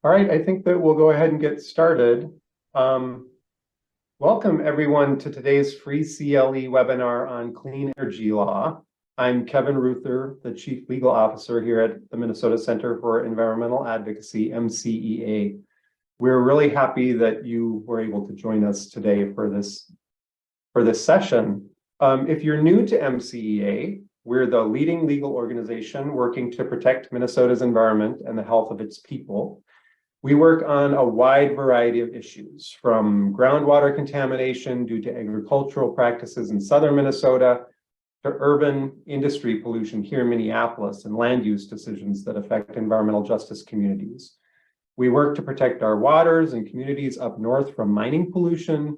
All right, I think that we'll go ahead and get started. Um, Welcome everyone to today's free CLE webinar on clean energy law. I'm Kevin Ruther, the Chief Legal Officer here at the Minnesota Center for Environmental Advocacy, MCEA. We're really happy that you were able to join us today for this session. If you're new to MCEA, we're the leading legal organization working to protect Minnesota's environment and the health of its people. We work on a wide variety of issues, from groundwater contamination due to agricultural practices in southern Minnesota to urban industry pollution here in Minneapolis and land use decisions that affect environmental justice communities. We work to protect our waters and communities up north from mining pollution.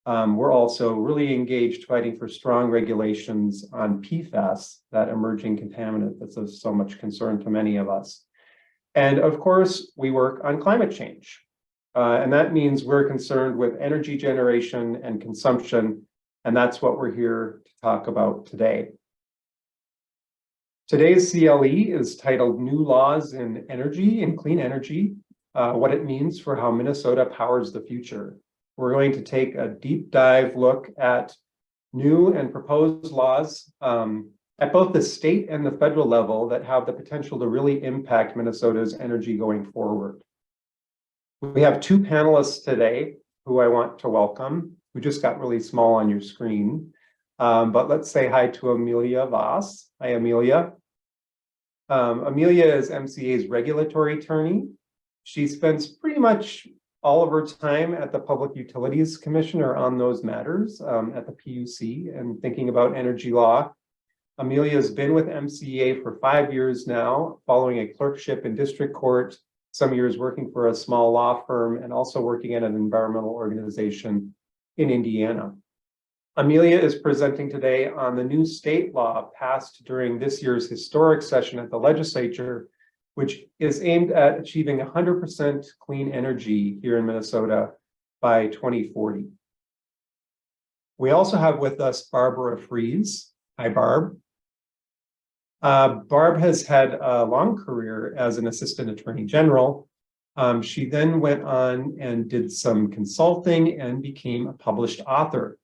We're also really engaged fighting for strong regulations on PFAS, that emerging contaminant that's of so much concern to many of us. And of course, we work on climate change. And that means we're concerned with energy generation and consumption. And that's what we're here to talk about today. Today's CLE is titled New Laws in Energy and Clean Energy, what it means for how Minnesota powers the future. We're going to take a deep dive look at new and proposed laws at both the state and the federal level that have the potential to really impact Minnesota's energy going forward. We have two panelists today who I want to welcome, who just got really small on your screen. But let's say hi to Amelia Voss. Hi, Amelia. Amelia is MCA's regulatory attorney. She spends pretty much all of her time at the Public Utilities Commission or on those matters at the PUC and thinking about energy law. Amelia has been with MCEA for 5 years now, following a clerkship in district court, some years working for a small law firm, and also working at an environmental organization in Indiana. Amelia is presenting today on the new state law passed during this year's historic session at the legislature, which is aimed at achieving 100% clean energy here in Minnesota by 2040. We also have with us Barbara Fries. Hi, Barb. Barb has had a long career as an assistant attorney general. She then went on and did some consulting and became a published author.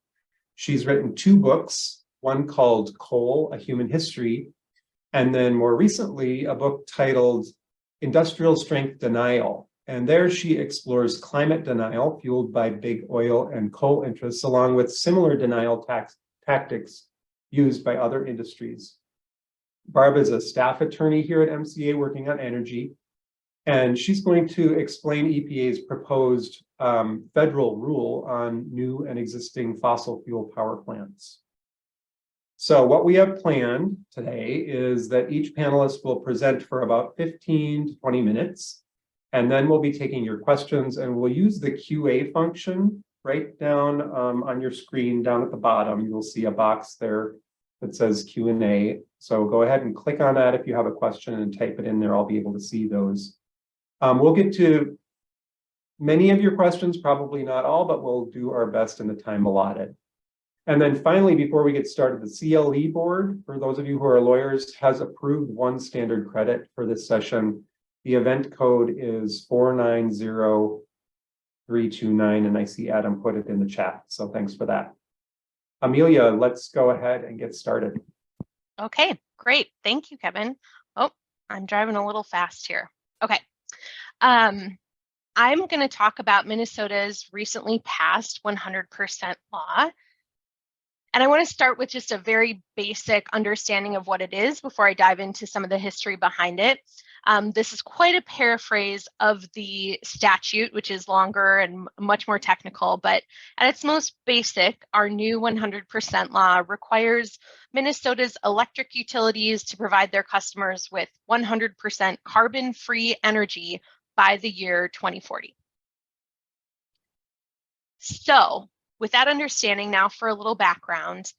She's written 2 books, one called Coal, A Human History, and then more recently, a book titled Industrial Strength Denial. And there she explores climate denial fueled by big oil and coal interests, along with similar denial tactics used by other industries. Barb is a staff attorney here at MCA working on energy, and she's going to explain EPA's proposed federal rule on new and existing fossil fuel power plants. So what we have planned today is that each panelist will present for about 15 to 20 minutes, and then we'll be taking your questions, and we'll use the QA function right down on your screen down at the bottom. You'll see a box there that says Q&A. So go ahead and click on that if you have a question and type it in there. I'll be able to see those. We'll get to many of your questions, probably not all, but we'll do our best in the time allotted. And then finally, before we get started, the CLE board, for those of you who are lawyers, has approved 1 standard credit for this session. The event code is 490329, and I see Adam put it in the chat, so thanks for that. Amelia, let's go ahead and get started. Okay, great. Thank you, Kevin. Oh, I'm driving a little fast here. Okay. I'm going to talk about Minnesota's recently passed 100% law. And I want to start with just a very basic understanding of what it is before I dive into some of the history behind it. This is quite a paraphrase of the statute, which is longer and much more technical, but at its most basic, our new 100% law requires Minnesota's electric utilities to provide their customers with 100% carbon-free energy by the year 2040. So, with that understanding now for a little background,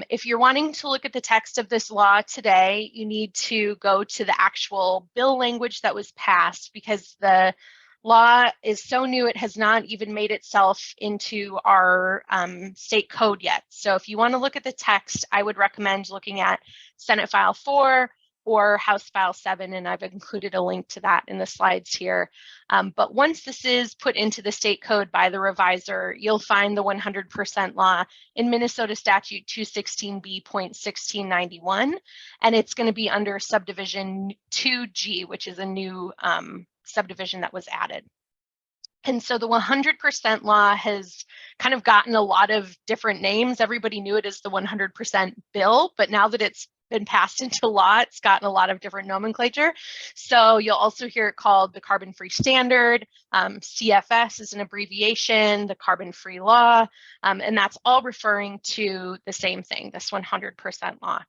if you're wanting to look at the text of this law today, you need to go to the actual bill language that was passed because the law is so new it has not even made itself into our state code yet. So if you want to look at the text, I would recommend looking at Senate File 4 or House File 7, and I've included a link to that in the slides here. But once this is put into the state code by the reviser, you'll find the 100% law in Minnesota Statute 216B.1691, and it's going to be under subdivision 2G, which is a new subdivision that was added. And so the 100% law has kind of gotten a lot of different names. Everybody knew it as the 100% bill, but now that it's been passed into law, it's gotten a lot of different nomenclature. So you'll also hear it called the carbon-free standard. CFS is an abbreviation, the carbon-free law, and that's all referring to the same thing, this 100% law.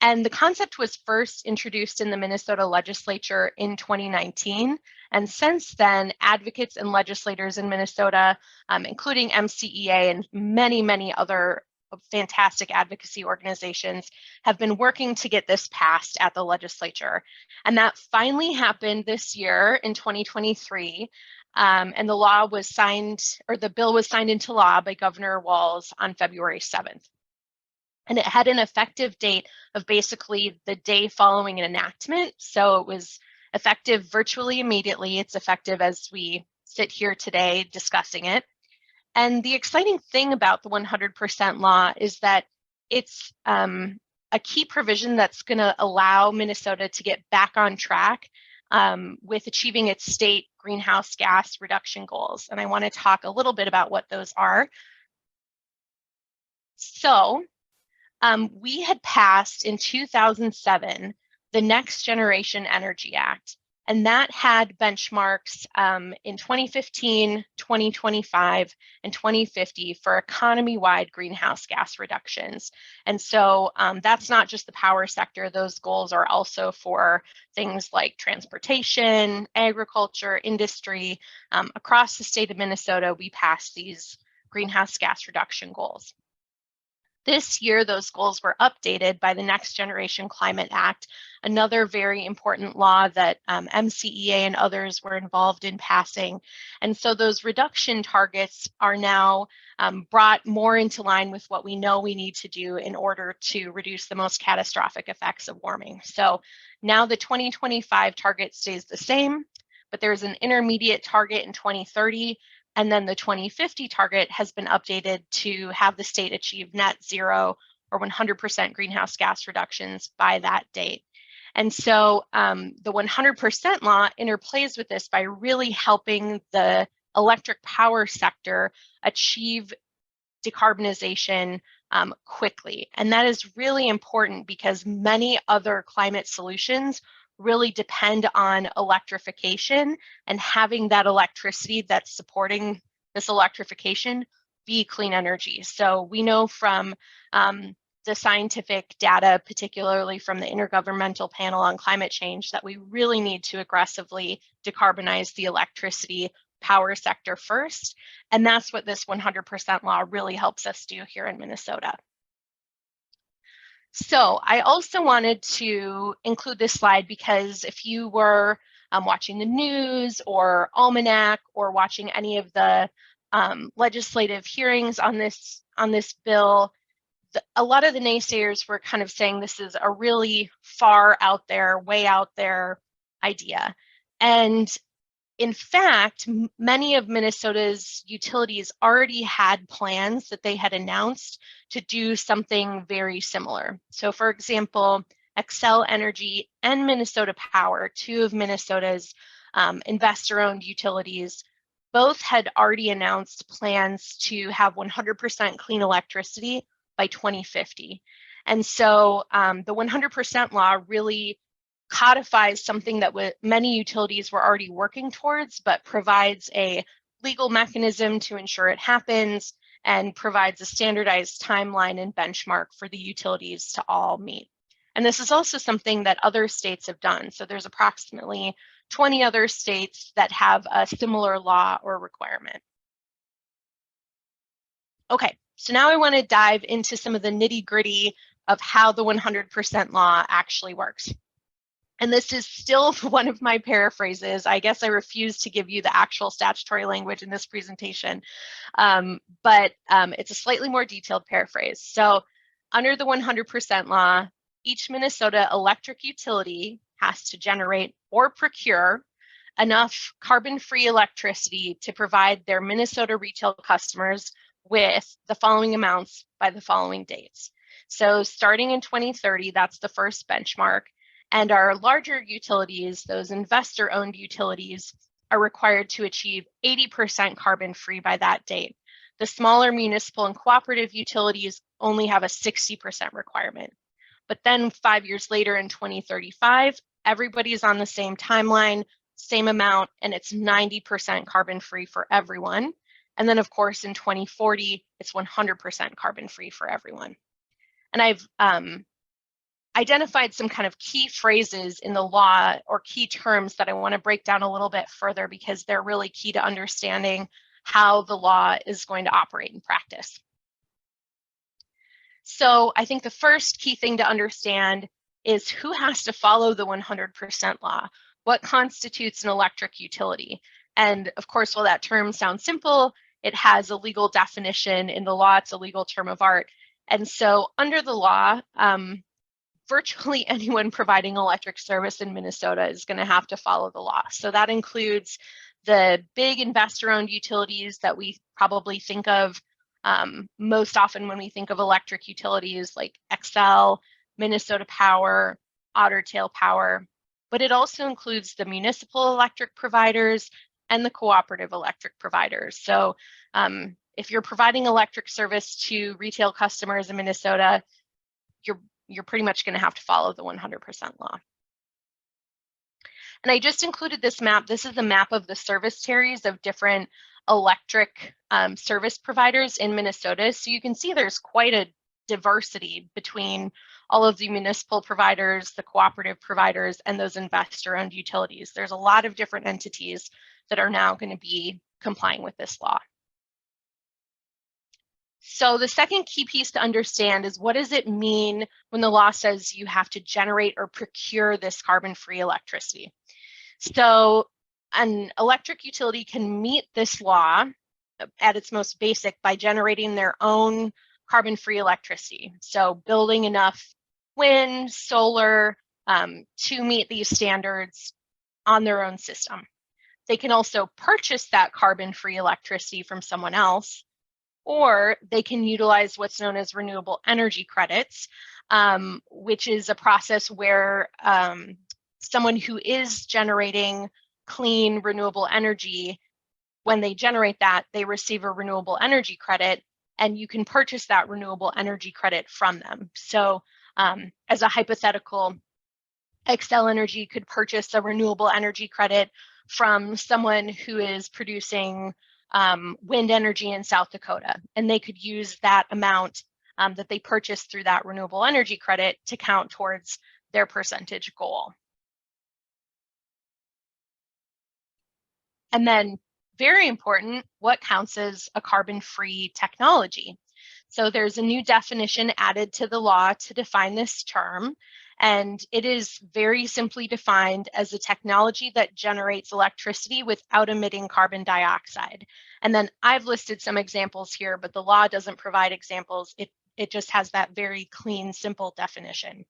And the concept was first introduced in the Minnesota legislature in 2019. And since then, advocates and legislators in Minnesota, including MCEA and many, many other fantastic advocacy organizations, have been working to get this passed at the legislature. And that finally happened this year in 2023. And the law was signed, or the bill was signed into law by Governor Walz on February 7th. And it had an effective date of basically the day following an enactment. So it was effective virtually immediately. It's effective as we sit here today discussing it. And the exciting thing about the 100% law is that it's a key provision that's going to allow Minnesota to get back on track with achieving its state greenhouse gas reduction goals. And I want to talk a little bit about what those are. So we had passed in 2007 the Next Generation Energy Act, and that had benchmarks in 2015, 2025, and 2050 for economy-wide greenhouse gas reductions. And so that's not just the power sector. Those goals are also for things like transportation, agriculture, industry. Across the state of Minnesota, we passed these greenhouse gas reduction goals. This year, those goals were updated by the Next Generation Climate Act, another very important law that MCEA and others were involved in passing. And so those reduction targets are now brought more into line with what we know we need to do in order to reduce the most catastrophic effects of warming. So now the 2025 target stays the same, but there's an intermediate target in 2030. And then the 2050 target has been updated to have the state achieve net zero or 100% greenhouse gas reductions by that date. And so the 100% law interplays with this by really helping the electric power sector achieve decarbonization quickly. And that is really important because many other climate solutions really depend on electrification, and having that electricity that's supporting this electrification be clean energy. So we know from the scientific data, particularly from the Intergovernmental Panel on Climate Change, that we really need to aggressively decarbonize the electricity power sector first. And that's what this 100% law really helps us do here in Minnesota. So I also wanted to include this slide because if you were watching the news or Almanac or watching any of the legislative hearings on this bill, a lot of the naysayers were kind of saying this is a really far out there, way out there idea. And in fact, many of Minnesota's utilities already had plans that they had announced to do something very similar. So for example, Xcel Energy and Minnesota Power, two of Minnesota's investor-owned utilities, both had already announced plans to have 100% clean electricity by 2050. And so the 100% law really codifies something that many utilities were already working towards, but provides a legal mechanism to ensure it happens and provides a standardized timeline and benchmark for the utilities to all meet. And this is also something that other states have done. So there's approximately 20 other states that have a similar law or requirement. Okay, so now I want to dive into some of the nitty-gritty of how the 100% law actually works. And this is still one of my paraphrases. I guess I refuse to give you the actual statutory language in this presentation, but it's a slightly more detailed paraphrase. So under the 100% law, each Minnesota electric utility has to generate or procure enough carbon-free electricity to provide their Minnesota retail customers with the following amounts by the following dates. So starting in 2030, that's the first benchmark. And our larger utilities, those investor-owned utilities, are required to achieve 80% carbon-free by that date. The smaller municipal and cooperative utilities only have a 60% requirement. But then 5 years later in 2035, everybody's on the same timeline, same amount, and it's 90% carbon-free for everyone. And then of course in 2040, it's 100% carbon-free for everyone. And I've identified some kind of key phrases in the law or key terms that I want to break down a little bit further because they're really key to understanding how the law is going to operate in practice. So I think the first key thing to understand is who has to follow the 100% law. What constitutes an electric utility? And of course, while that term sounds simple, it has a legal definition in the law. It's a legal term of art. And so under the law, virtually anyone providing electric service in Minnesota is going to have to follow the law. So that includes the big investor-owned utilities that we probably think of most often when we think of electric utilities, like Xcel, Minnesota Power, Otter Tail Power, but it also includes the municipal electric providers and the cooperative electric providers. So if you're providing electric service to retail customers in Minnesota, you're pretty much going to have to follow the 100% law. And I just included this map. This is a map of the service territories of different electric service providers in Minnesota. So you can see there's quite a diversity between all of the municipal providers, the cooperative providers, and those investor-owned utilities. There's a lot of different entities that are now going to be complying with this law. So the second key piece to understand is what does it mean when the law says you have to generate or procure this carbon-free electricity? So an electric utility can meet this law at its most basic by generating their own carbon-free electricity. So building enough wind, solar to meet these standards on their own system. They can also purchase that carbon-free electricity from someone else, or they can utilize what's known as renewable energy credits, which is a process where someone who is generating clean renewable energy, when they generate that, they receive a renewable energy credit, and you can purchase that renewable energy credit from them. So as a hypothetical, Xcel Energy could purchase a renewable energy credit from someone who is producing wind energy in South Dakota, and they could use that amount that they purchased through that renewable energy credit to count towards their percentage goal. And then, very important, what counts as a carbon-free technology? So there's a new definition added to the law to define this term, and it is very simply defined as a technology that generates electricity without emitting carbon dioxide. And then I've listed some examples here, but the law doesn't provide examples. It just has that very clean, simple definition.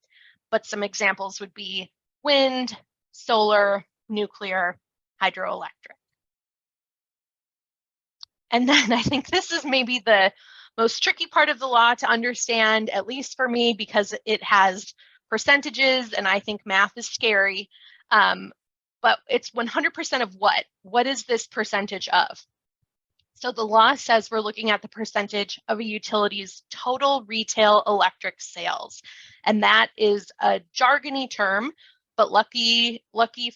But some examples would be wind, solar, nuclear, hydroelectric. And then I think this is maybe the most tricky part of the law to understand, at least for me, because it has percentages and I think math is scary. But it's 100% of what? What is this percentage of? So the law says we're looking at the percentage of a utility's total retail electric sales. And that is a jargony term, but lucky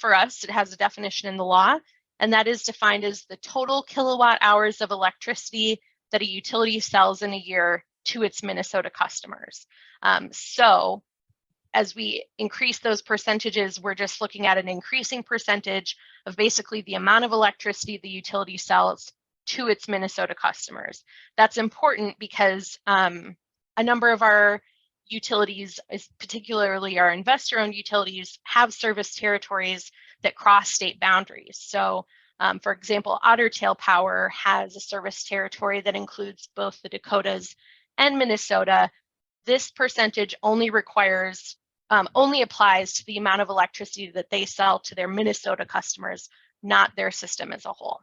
for us, it has a definition in the law. And that is defined as the total kilowatt hours of electricity that a utility sells in a year to its Minnesota customers. So as we increase those percentages, we're just looking at an increasing percentage of basically the amount of electricity the utility sells to its Minnesota customers. That's important because a number of our utilities, particularly our investor-owned utilities, have service territories that cross state boundaries. So for example, Otter Tail Power has a service territory that includes both the Dakotas and Minnesota. This percentage only requires only applies to the amount of electricity that they sell to their Minnesota customers, not their system as a whole.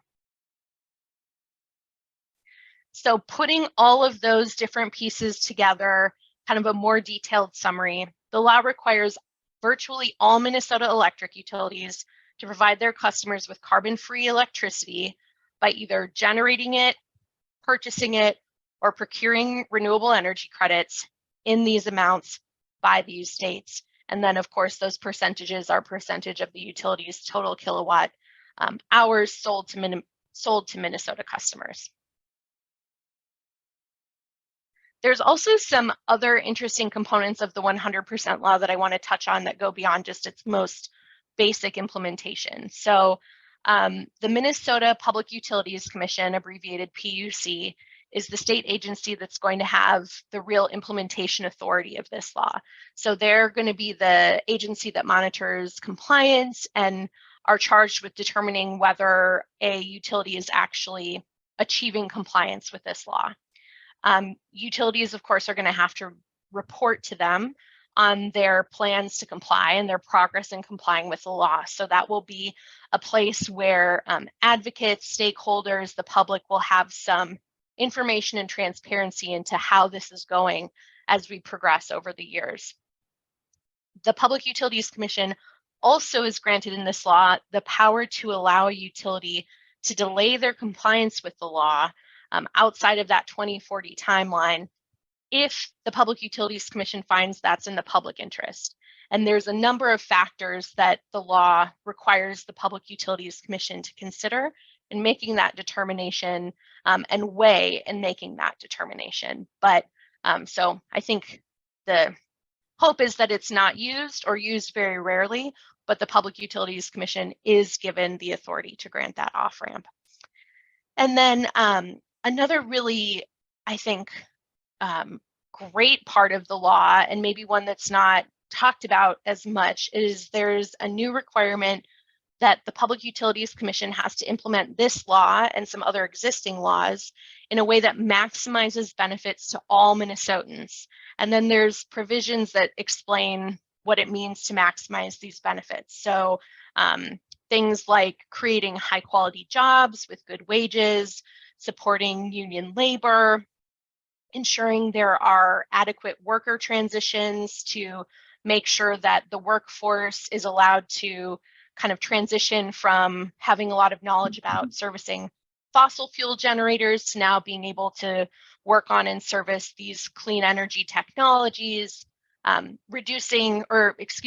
So putting all of those different pieces together, kind of a more detailed summary, the law requires virtually all Minnesota electric utilities to provide their customers with carbon-free electricity by either generating it, purchasing it, or procuring renewable energy credits in these amounts by these states. And then, of course, those percentages are percentage of the utility's total kilowatt hours sold to Minnesota customers. There's also some other interesting components of the 100% law that I want to touch on that go beyond just its most basic implementation. So the Minnesota Public Utilities Commission, abbreviated PUC, is the state agency that's going to have the real implementation authority of this law. So they're going to be the agency that monitors compliance and are charged with determining whether a utility is actually achieving compliance with this law. Utilities, of course, are going to have to report to them on their plans to comply and their progress in complying with the law. So that will be a place where advocates, stakeholders, the public will have some information and transparency into how this is going as we progress over the years. The Public Utilities Commission also is granted in this law the power to allow a utility to delay their compliance with the law outside of that 2040 timeline if the Public Utilities Commission finds that's in the public interest. And there's a number of factors that the law requires the Public Utilities Commission to consider in making that determination and weigh in making that determination. But so I think the hope is that it's not used or used very rarely, but the Public Utilities Commission is given the authority to grant that off-ramp. And then another really, I think, great part of the law, and maybe one that's not talked about as much, is there's a new requirement that the Public Utilities Commission has to implement this law and some other existing laws in a way that maximizes benefits to all Minnesotans. And then there's provisions that explain what it means to maximize these benefits. So things like creating high quality jobs with good wages, supporting union labor, ensuring there are adequate worker transitions to make sure that the workforce is allowed to kind of transition from having a lot of knowledge about servicing fossil fuel generators to now being able to work on and service these clean energy technologies,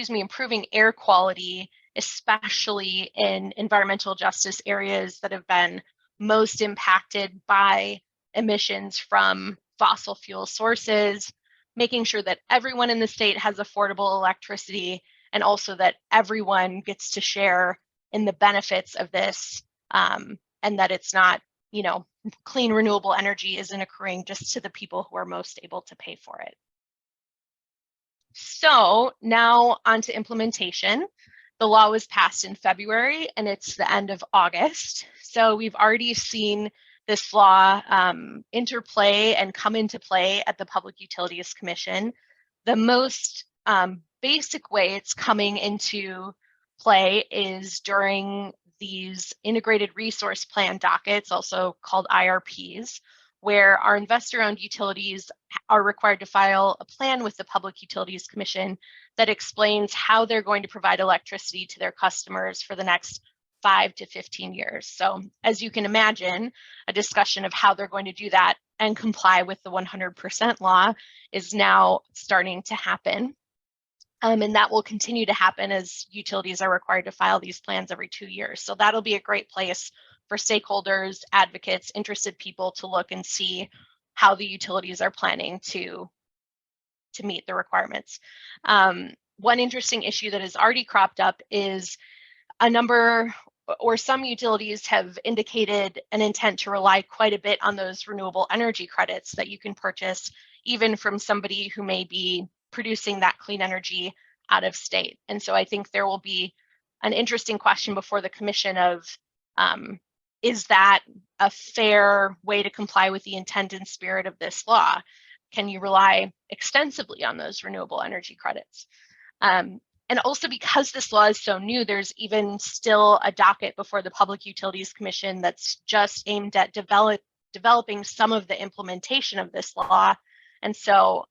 improving air quality, especially in environmental justice areas that have been most impacted by emissions from fossil fuel sources, making sure that everyone in the state has affordable electricity, and also that everyone gets to share in the benefits of this, and that it's not, clean renewable energy isn't accruing just to the people who are most able to pay for it. So now on to implementation. The law was passed in February and it's the end of August. So we've already seen this law interplay and come into play at the Public Utilities Commission. The most basic way it's coming into play is during these integrated resource plan dockets, also called IRPs, where our investor-owned utilities are required to file a plan with the Public Utilities Commission that explains how they're going to provide electricity to their customers for the next 5 to 15 years. So as you can imagine, a discussion of how they're going to do that and comply with the 100% law is now starting to happen. And that will continue to happen as utilities are required to file these plans every 2 years. So that'll be a great place for stakeholders, advocates, interested people to look and see how the utilities are planning to meet the requirements. One interesting issue that has already cropped up is some utilities have indicated an intent to rely quite a bit on those renewable energy credits that you can purchase even from somebody who may be producing that clean energy out of state. And so I think there will be an interesting question before the commission of, is that a fair way to comply with the intent and spirit of this law? Can you rely extensively on those renewable energy credits? And also because this law is so new, there's even still a docket before the Public Utilities Commission that's just aimed at developing some of the implementation of this law. And so,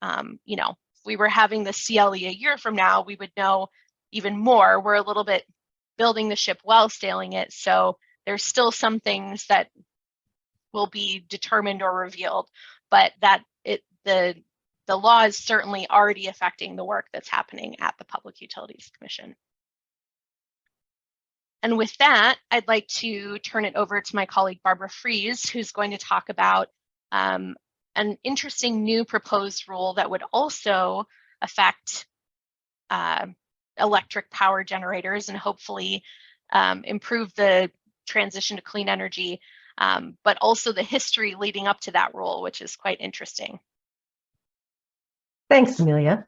you know, if we were having the CLE a year from now, we would know even more. We're a little bit building the ship while sailing it. So there's still some things that will be determined or revealed, but that the law is certainly already affecting the work that's happening at the Public Utilities Commission. And with that, I'd like to turn it over to my colleague, Barbara Fries, who's going to talk about an interesting new proposed rule that would also affect electric power generators and hopefully improve the transition to clean energy, but also the history leading up to that rule, which is quite interesting. Thanks, Amelia.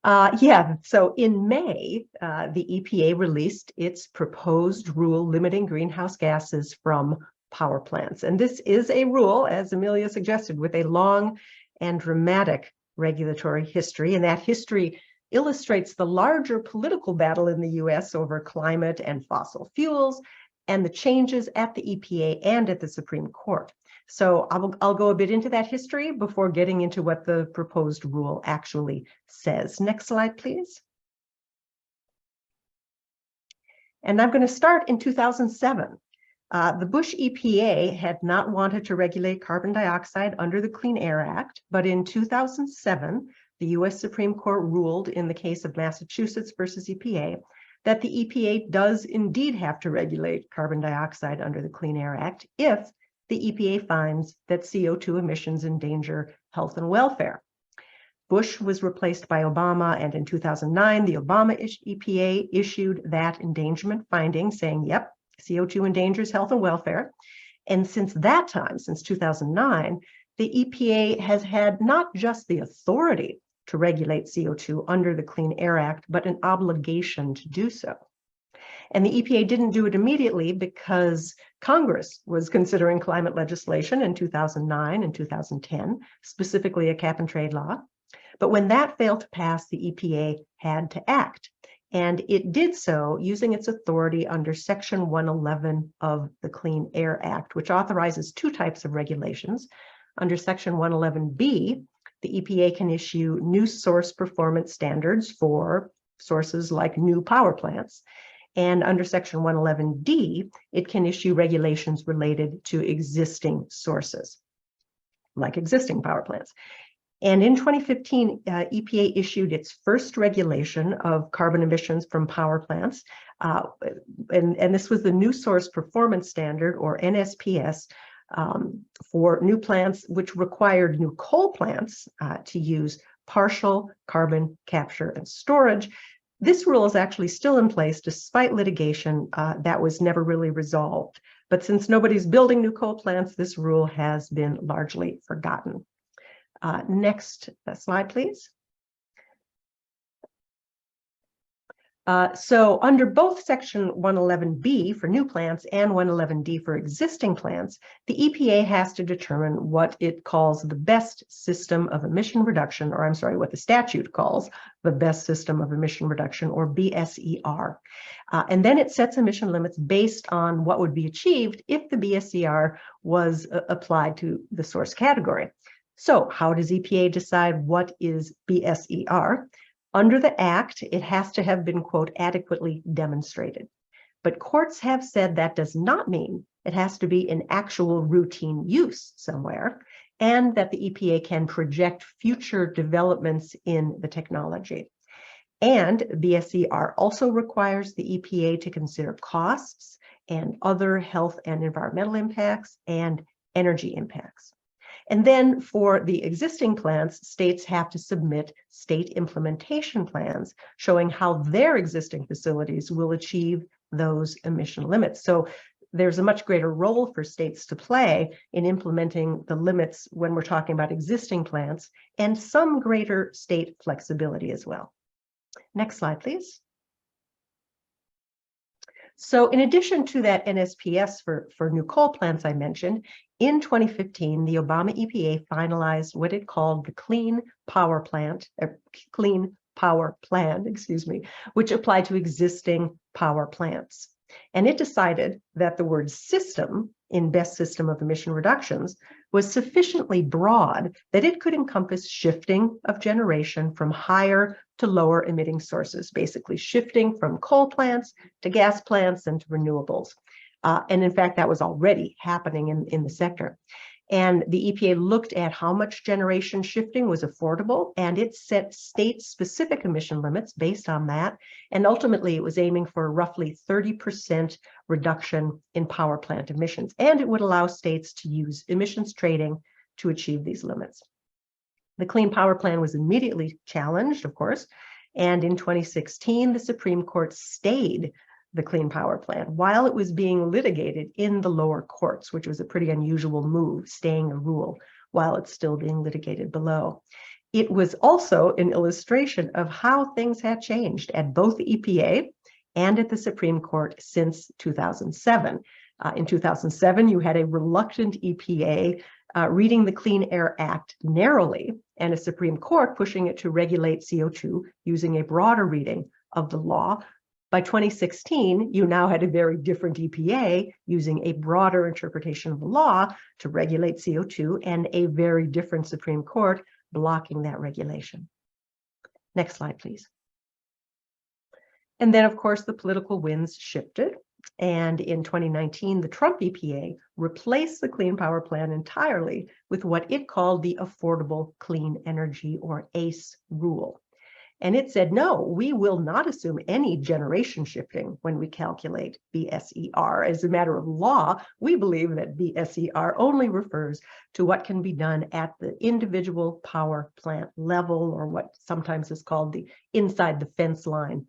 So in May, the EPA released its proposed rule limiting greenhouse gases from power plants. And this is a rule, as Amelia suggested, with a long and dramatic regulatory history. And that history illustrates the larger political battle in the US over climate and fossil fuels and the changes at the EPA and at the Supreme Court. So I'll go a bit into that history before getting into what the proposed rule actually says. Next slide, please. And I'm going to start in 2007. The Bush EPA had not wanted to regulate carbon dioxide under the Clean Air Act, but in 2007, the US Supreme Court ruled in the case of Massachusetts versus EPA that the EPA does indeed have to regulate carbon dioxide under the Clean Air Act if the EPA finds that CO2 emissions endanger health and welfare. Bush was replaced by Obama, and in 2009, the Obama EPA issued that endangerment finding saying, yep, CO2 endangers health and welfare. And since that time, since 2009, the EPA has had not just the authority to regulate CO2 under the Clean Air Act, but an obligation to do so. And the EPA didn't do it immediately because Congress was considering climate legislation in 2009 and 2010, specifically a cap and trade law. But when that failed to pass, the EPA had to act. And it did so using its authority under Section 111 of the Clean Air Act, which authorizes two types of regulations. Under Section 111B, the EPA can issue new source performance standards for sources like new power plants. And under Section 111D, it can issue regulations related to existing sources, like existing power plants. And in 2015, EPA issued its first regulation of carbon emissions from power plants. And this was the New Source Performance Standard, or NSPS, for new plants, which required new coal plants to use partial carbon capture and storage. This rule is actually still in place despite litigation that was never really resolved. But since nobody's building new coal plants, this rule has been largely forgotten. Next slide, please. So under both Section 111B for new plants and 111D for existing plants, the EPA has to determine what it calls the best system of emission reduction, or I'm sorry, what the statute calls the best system of emission reduction, or BSER. And then it sets emission limits based on what would be achieved if the BSER was applied to the source category. So how does EPA decide what is BSER? Under the Act, it has to have been, quote, adequately demonstrated. But courts have said that does not mean it has to be in actual routine use somewhere, and that the EPA can project future developments in the technology. And BSER also requires the EPA to consider costs and other health and environmental impacts and energy impacts. And then for the existing plants, states have to submit state implementation plans showing how their existing facilities will achieve those emission limits. So there's a much greater role for states to play in implementing the limits when we're talking about existing plants, and some greater state flexibility as well. Next slide, please. So in addition to that NSPS for new coal plants I mentioned, in 2015, the Obama EPA finalized what it called the Clean Power Power Plan, which applied to existing power plants. And it decided that the word system in Best System of Emission Reductions was sufficiently broad that it could encompass shifting of generation from higher to lower emitting sources, basically shifting from coal plants to gas plants and to renewables. And in fact, that was already happening in the sector. And the EPA looked at how much generation shifting was affordable, and it set state-specific emission limits based on that. And ultimately, it was aiming for a roughly 30% reduction in power plant emissions. And it would allow states to use emissions trading to achieve these limits. The Clean Power Plan was immediately challenged, of course. And in 2016, the Supreme Court stayed the Clean Power Plan while it was being litigated in the lower courts, which was a pretty unusual move, staying a rule while it's still being litigated below. It was also an illustration of how things had changed at both the EPA and at the Supreme Court since 2007. In 2007, you had a reluctant EPA reading the Clean Air Act narrowly, and a Supreme Court pushing it to regulate CO2 using a broader reading of the law. By 2016, you now had a very different EPA using a broader interpretation of the law to regulate CO2 and a very different Supreme Court blocking that regulation. Next slide, please. And then, of course, the political winds shifted. And in 2019, the Trump EPA replaced the Clean Power Plan entirely with what it called the Affordable Clean Energy, or ACE, rule. And it said, no, we will not assume any generation shifting when we calculate BSER. As a matter of law, we believe that BSER only refers to what can be done at the individual power plant level, or what sometimes is called the inside the fence line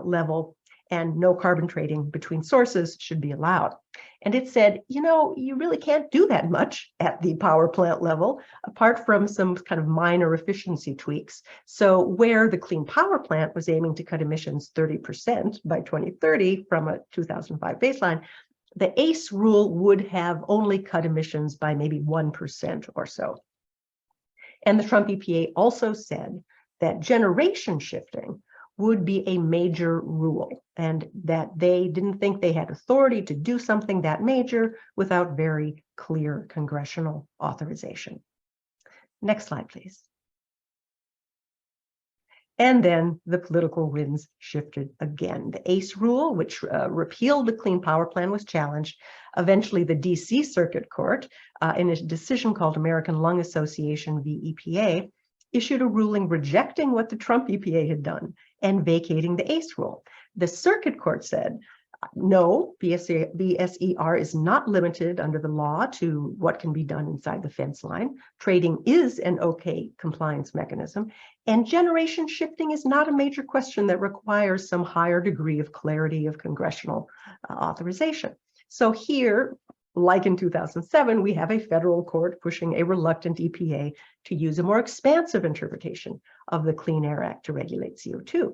level, and no carbon trading between sources should be allowed. And it said, you know, you really can't do that much at the power plant level, apart from some kind of minor efficiency tweaks. So where the Clean Power Plant was aiming to cut emissions 30% by 2030 from a 2005 baseline, the ACE rule would have only cut emissions by maybe 1% or so. And the Trump EPA also said that generation shifting would be a major rule, and that they didn't think they had authority to do something that major without very clear congressional authorization. Next slide, please. And then the political winds shifted again. The ACE rule, which repealed the Clean Power Plan, was challenged. Eventually, the DC Circuit Court, in a decision called American Lung Association v. EPA, issued a ruling rejecting what the Trump EPA had done and vacating the ACE rule. The Circuit Court said, no, BSER is not limited under the law to what can be done inside the fence line. Trading is an okay compliance mechanism, and generation shifting is not a major question that requires some higher degree of clarity of congressional authorization. So here, like in 2007, we have a federal court pushing a reluctant EPA to use a more expansive interpretation of the Clean Air Act to regulate CO2.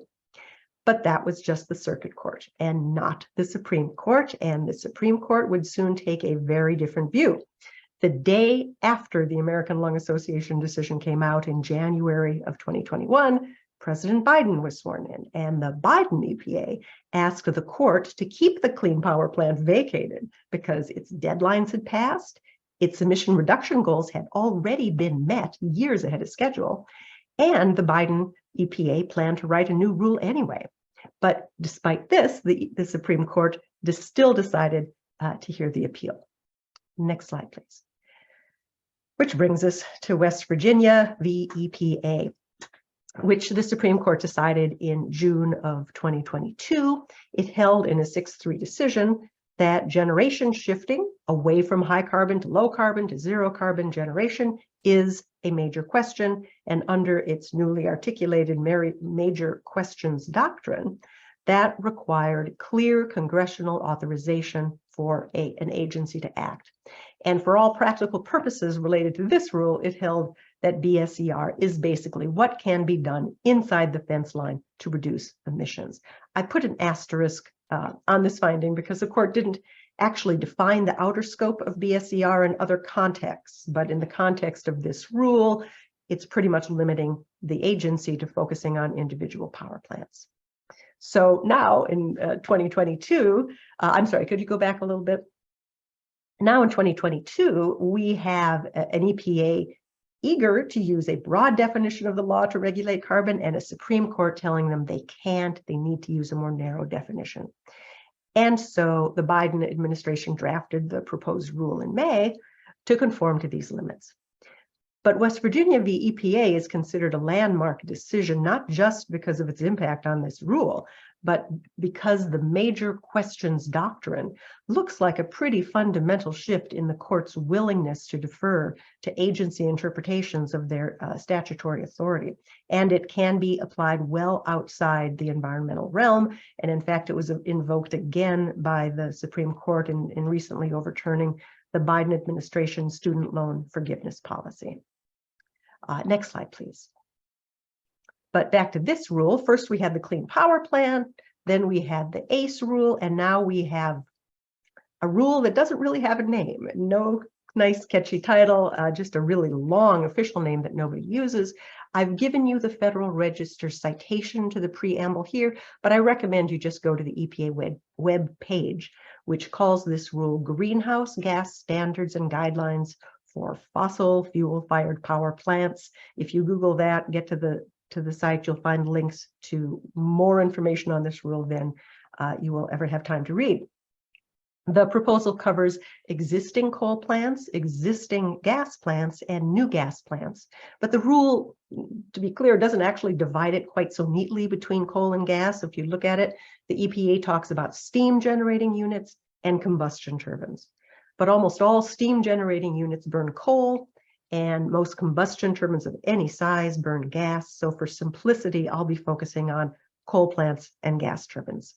But that was just the Circuit Court and not the Supreme Court, and the Supreme Court would soon take a very different view. The day after the American Lung Association decision came out in January of 2021, President Biden was sworn in, and the Biden EPA asked the court to keep the Clean Power Plant vacated because its deadlines had passed, its emission reduction goals had already been met years ahead of schedule, and the Biden EPA planned to write a new rule anyway. But despite this, the Supreme Court still decided to hear the appeal. Next slide, please. Which brings us to West Virginia v. EPA, which the Supreme Court decided in June of 2022. It held in a 6-3 decision that generation shifting away from high carbon to low carbon to zero carbon generation is a major question, and under its newly articulated major questions doctrine, that required clear congressional authorization for an agency to act. And for all practical purposes related to this rule, it held that BSER is basically what can be done inside the fence line to reduce emissions. I put an asterisk on this finding because the court didn't actually define the outer scope of BSER in other contexts, but in the context of this rule, it's pretty much limiting the agency to focusing on individual power plants. So now in 2022, I'm sorry, could you go back a little bit? Now in 2022, we have an EPA eager to use a broad definition of the law to regulate carbon, and a Supreme Court telling them they can't, they need to use a more narrow definition. And so the Biden administration drafted the proposed rule in May to conform to these limits. But West Virginia v. EPA is considered a landmark decision, not just because of its impact on this rule, but because the major questions doctrine looks like a pretty fundamental shift in the court's willingness to defer to agency interpretations of their statutory authority. And it can be applied well outside the environmental realm. And in fact, it was invoked again by the Supreme Court in recently overturning the Biden administration student loan forgiveness policy. Next slide, please. But back to this rule, first we had the Clean Power Plan, then we had the ACE rule, and now we have a rule that doesn't really have a name. No nice catchy title, just a really long official name that nobody uses. I've given you the Federal Register citation to the preamble here, but I recommend you just go to the EPA web page, which calls this rule Greenhouse Gas Standards and Guidelines for Fossil Fuel-Fired Power Plants. If you Google that, get to the site, you'll find links to more information on this rule than you will ever have time to read. The proposal covers existing coal plants, existing gas plants, and new gas plants. But the rule, to be clear, doesn't actually divide it quite so neatly between coal and gas. If you look at it, the EPA talks about steam generating units and combustion turbines. But almost all steam generating units burn coal, and most combustion turbines of any size burn gas. So for simplicity, I'll be focusing on coal plants and gas turbines.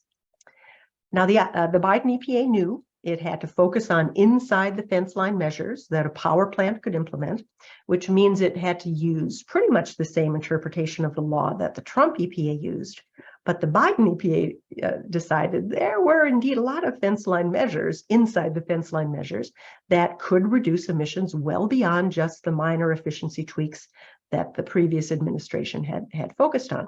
Now, the Biden EPA knew it had to focus on inside the fence line measures that a power plant could implement, which means it had to use pretty much the same interpretation of the law that the Trump EPA used. But the Biden EPA decided there were indeed a lot of fence line measures, inside the fence line measures, that could reduce emissions well beyond just the minor efficiency tweaks that the previous administration had focused on.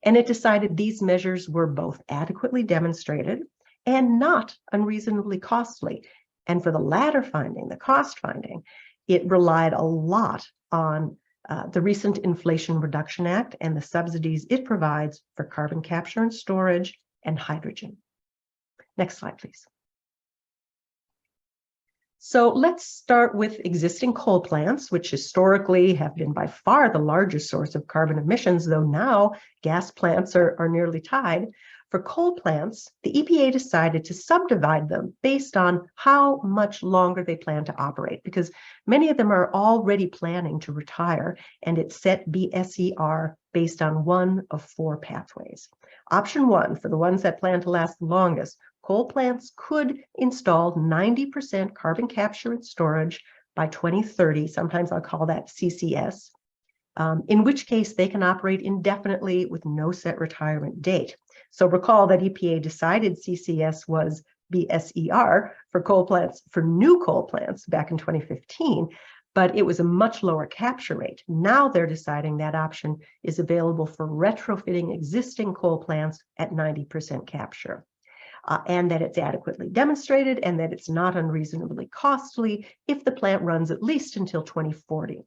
And it decided these measures were both adequately demonstrated and not unreasonably costly. And for the latter finding, the cost finding, it relied a lot on the recent Inflation Reduction Act and the subsidies it provides for carbon capture and storage and hydrogen. Next slide, please. So let's start with existing coal plants, which historically have been by far the largest source of carbon emissions, though now gas plants are nearly tied. For coal plants, the EPA decided to subdivide them based on how much longer they plan to operate, because many of them are already planning to retire, and it set BSER based on one of four pathways. Option one, for the ones that plan to last the longest, coal plants could install 90% carbon capture and storage by 2030. Sometimes I'll call that CCS, in which case they can operate indefinitely with no set retirement date. So recall that EPA decided CCS was BSER for coal plants, for new coal plants back in 2015, but it was a much lower capture rate. Now they're deciding that option is available for retrofitting existing coal plants at 90% capture. And that it's adequately demonstrated and that it's not unreasonably costly if the plant runs at least until 2040.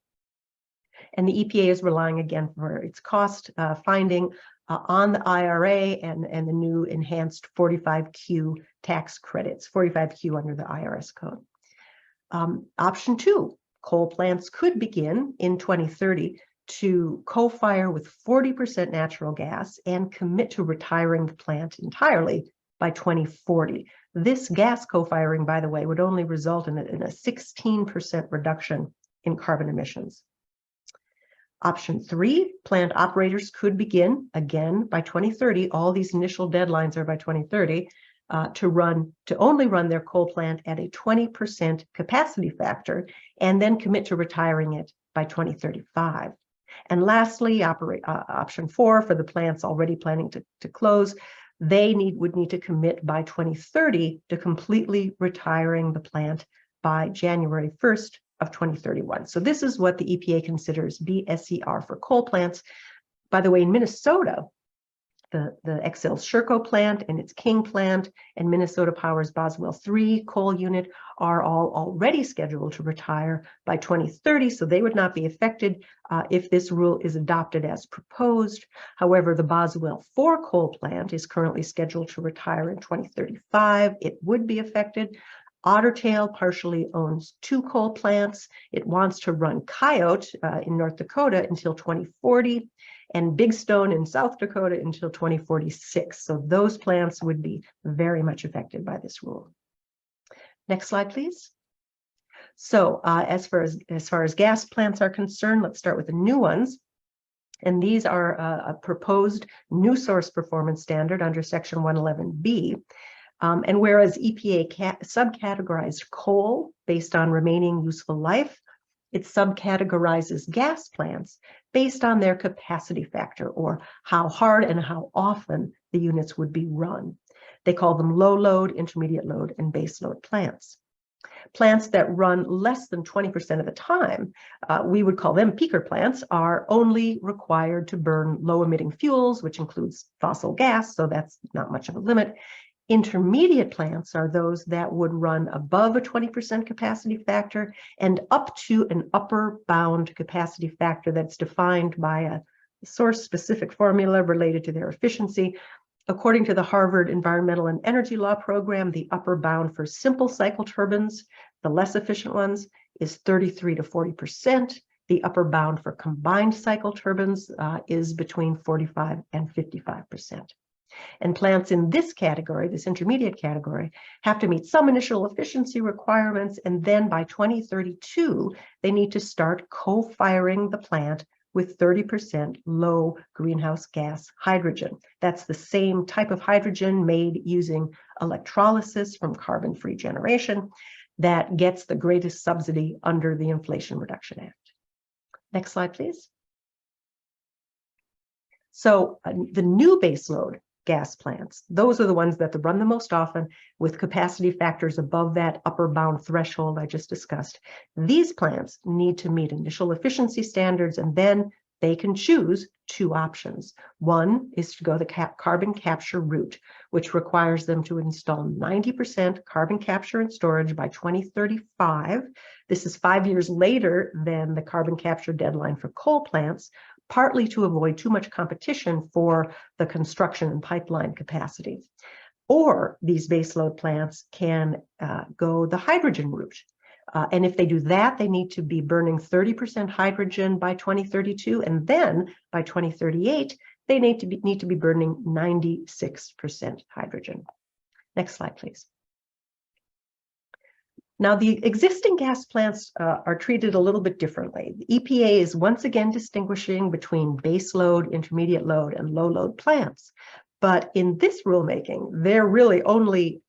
And the EPA is relying again for its cost finding on the IRA and the new enhanced 45Q tax credits, 45Q under the IRS code. Option two, coal plants could begin in 2030 to co-fire with 40% natural gas and commit to retiring the plant entirely by 2040. This gas co-firing, by the way, would only result in a 16% reduction in carbon emissions. Option three, plant operators could begin, again, by 2030, all these initial deadlines are by 2030, to only run their coal plant at a 20% capacity factor and then commit to retiring it by 2035. And lastly, option four, for the plants already planning to close, they would need to commit by 2030 to completely retiring the plant by January 1st, of 2031. So this is what the EPA considers BSER for coal plants. By the way, in Minnesota, the Xcel's Sherco plant and its King plant and Minnesota Power's Boswell 3 coal unit are all already scheduled to retire by 2030, so they would not be affected if this rule is adopted as proposed. However, the Boswell 4 coal plant is currently scheduled to retire in 2035. It would be affected. Otter Tail partially owns 2 coal plants. It wants to run Coyote in North Dakota until 2040. And Big Stone in South Dakota until 2046. So those plants would be very much affected by this rule. Next slide, please. So as far as gas plants are concerned, let's start with the new ones. And these are a proposed new source performance standard under Section 111B. And whereas EPA subcategorized coal based on remaining useful life, it subcategorizes gas plants based on their capacity factor, or how hard and how often the units would be run. They call them low load, intermediate load, and base load plants. Plants that run less than 20% of the time, we would call them peaker plants, are only required to burn low emitting fuels, which includes fossil gas, so that's not much of a limit. Intermediate plants are those that would run above a 20% capacity factor and up to an upper bound capacity factor that's defined by a source-specific formula related to their efficiency. According to the Harvard Environmental and Energy Law Program, the upper bound for simple cycle turbines, the less efficient ones, is 33 to 40%. The upper bound for combined cycle turbines is between 45 and 55%. And plants in this category, this intermediate category, have to meet some initial efficiency requirements, and then by 2032, they need to start co-firing the plant with 30% low greenhouse gas hydrogen. That's the same type of hydrogen made using electrolysis from carbon-free generation that gets the greatest subsidy under the Inflation Reduction Act. Next slide, please. So the new baseload gas plants, those are the ones that run the most often with capacity factors above that upper bound threshold I just discussed. These plants need to meet initial efficiency standards, and then they can choose 2 options. One is to go the carbon capture route, which requires them to install 90% carbon capture and storage by 2035. This is 5 years later than the carbon capture deadline for coal plants, partly to avoid too much competition for the construction and pipeline capacity. Or these baseload plants can go the hydrogen route. And if they do that, they need to be burning 30% hydrogen by 2032. And then by 2038, they need to be burning 96% hydrogen. Next slide, please. Now, the existing gas plants are treated a little bit differently. The EPA is once again distinguishing between base load, intermediate load, and low load plants. But in this rulemaking, they're really only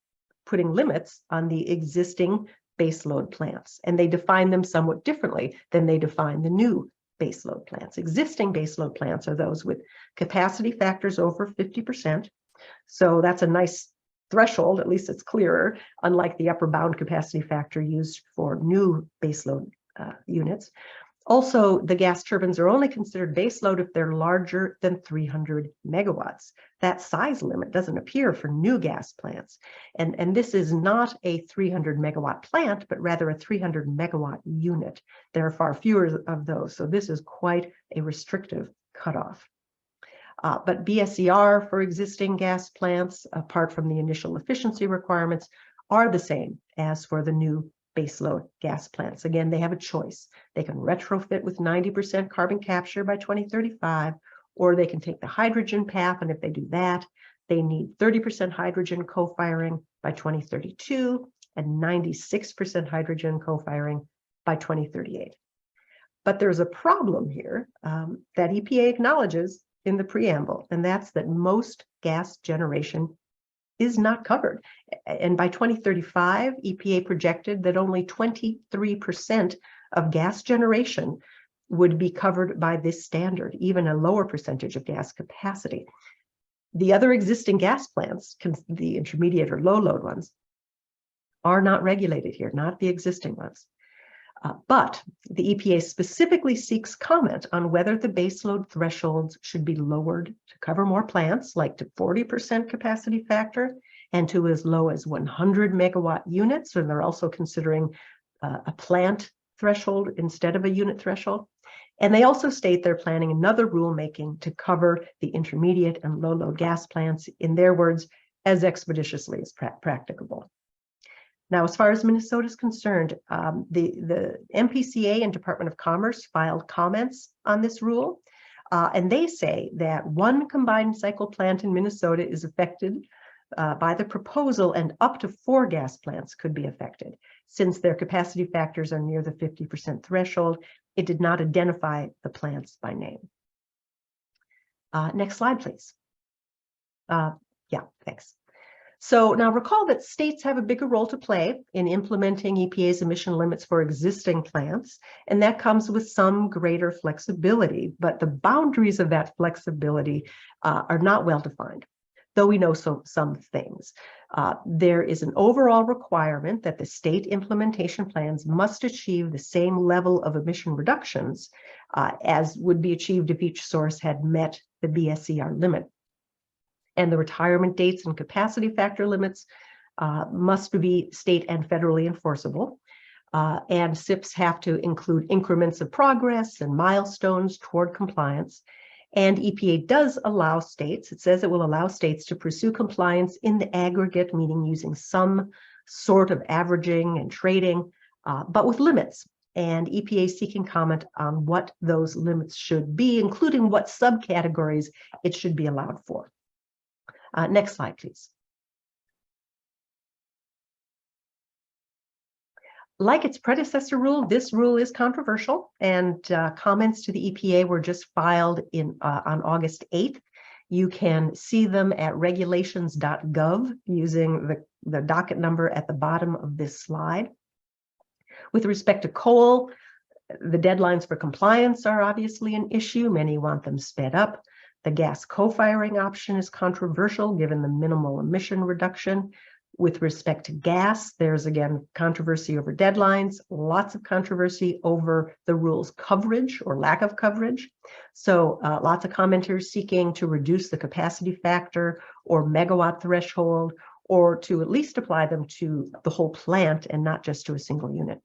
putting limits on the existing base load plants, and they define them somewhat differently than they define the new base load plants. Existing base load plants are those with capacity factors over 50%. So that's a nice threshold, at least it's clearer, unlike the upper bound capacity factor used for new baseload units. Also, the gas turbines are only considered baseload if they're larger than 300 megawatts. That size limit doesn't appear for new gas plants. And this is not a 300 megawatt plant, but rather a 300 megawatt unit. There are far fewer of those, so this is quite a restrictive cutoff. But BSER for existing gas plants, apart from the initial efficiency requirements, are the same as for the new baseload gas plants. Again, they have a choice. They can retrofit with 90% carbon capture by 2035, or they can take the hydrogen path, and if they do that, they need 30% hydrogen co-firing by 2032 and 96% hydrogen co-firing by 2038. But there's a problem here that EPA acknowledges in the preamble, and that's that most gas generation is not covered. And by 2035, EPA projected that only 23% of gas generation would be covered by this standard, even a lower percentage of gas capacity. The other existing gas plants, the intermediate or low load ones, are not regulated here, not the existing ones. But the EPA specifically seeks comment on whether the baseload thresholds should be lowered to cover more plants, like to 40% capacity factor and to as low as 100 megawatt units, or they're also considering a plant threshold instead of a unit threshold. And they also state they're planning another rulemaking to cover the intermediate and low load gas plants, in their words, as expeditiously as practicable. Now, as far as Minnesota is concerned, the MPCA and Department of Commerce filed comments on this rule, and they say that one combined cycle plant in Minnesota is affected by the proposal, and up to 4 gas plants could be affected. Since their capacity factors are near the 50% threshold, it did not identify the plants by name. Next slide, please. Yeah, thanks. So now recall that states have a bigger role to play in implementing EPA's emission limits for existing plants, and that comes with some greater flexibility, but the boundaries of that flexibility are not well defined, though we know some things. There is an overall requirement that the state implementation plans must achieve the same level of emission reductions as would be achieved if each source had met the BSER limit. And the retirement dates and capacity factor limits must be state and federally enforceable. And SIPs have to include increments of progress and milestones toward compliance. And EPA does allow states, it says it will allow states to pursue compliance in the aggregate, meaning using some sort of averaging and trading, but with limits. And EPA is seeking comment on what those limits should be, including what subcategories it should be allowed for. Next slide, please. Like its predecessor rule, this rule is controversial, and comments to the EPA were just filed on August 8th. You can see them at regulations.gov using the docket number at the bottom of this slide. With respect to coal, the deadlines for compliance are obviously an issue. Many want them sped up. The gas co-firing option is controversial given the minimal emission reduction. With respect to gas, there's again controversy over deadlines, lots of controversy over the rule's coverage or lack of coverage. So lots of commenters seeking to reduce the capacity factor or megawatt threshold, or to at least apply them to the whole plant and not just to a single unit.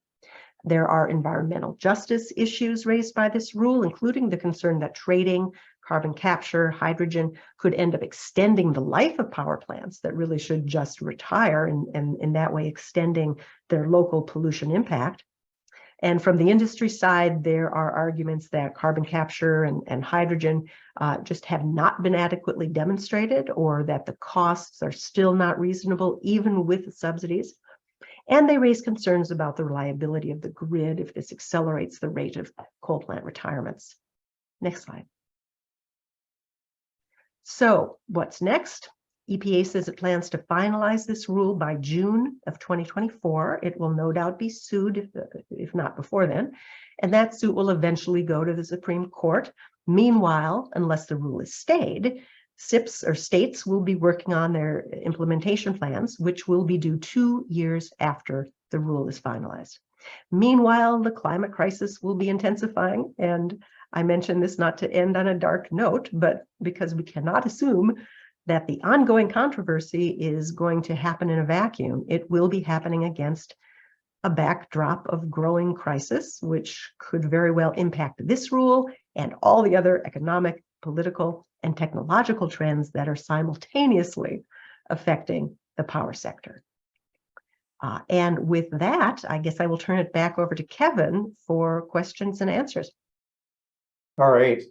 There are environmental justice issues raised by this rule, including the concern that trading, carbon capture, hydrogen could end up extending the life of power plants that really should just retire, and in that way extending their local pollution impact. And from the industry side, there are arguments that carbon capture and hydrogen just have not been adequately demonstrated, or that the costs are still not reasonable, even with subsidies. And they raise concerns about the reliability of the grid if this accelerates the rate of coal plant retirements. Next slide. So what's next? EPA says it plans to finalize this rule by June of 2024. It will no doubt be sued if not before then, and that suit will eventually go to the Supreme Court. Meanwhile, unless the rule is stayed, SIPs or states will be working on their implementation plans, which will be due 2 years after the rule is finalized. Meanwhile, the climate crisis will be intensifying, and I mention this not to end on a dark note, but because we cannot assume that the ongoing controversy is going to happen in a vacuum. It will be happening against a backdrop of growing crisis, which could very well impact this rule and all the other economic, political, and technological trends that are simultaneously affecting the power sector. And with that, I guess I will turn it back over to Kevin for questions and answers. All right.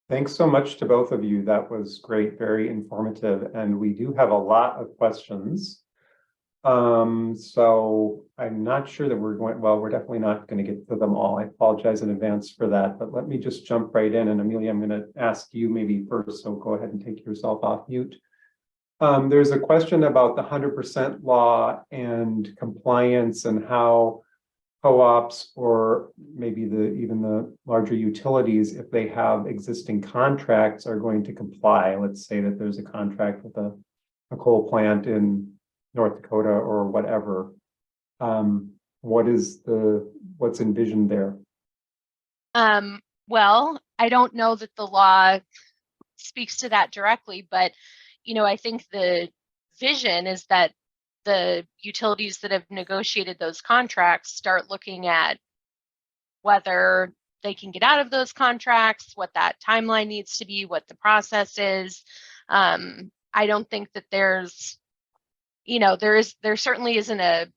Thanks so much to both of you. That was great, very informative, and we do have a lot of questions. So I'm not sure that we're definitely not going to get to them all. I apologize in advance for that, but let me just jump right in. And Amelia, I'm going to ask you maybe first, so go ahead and take yourself off mute. There's a question about the 100% law and compliance, and how co-ops or maybe even the larger utilities, if they have existing contracts, are going to comply. Let's say that there's a contract with a coal plant in North Dakota or whatever. what's envisioned there? Well, I don't know that the law speaks to that directly, but I think the vision is that the utilities that have negotiated those contracts start looking at whether they can get out of those contracts, what that timeline needs to be, what the process is. I don't think that there certainly isn't a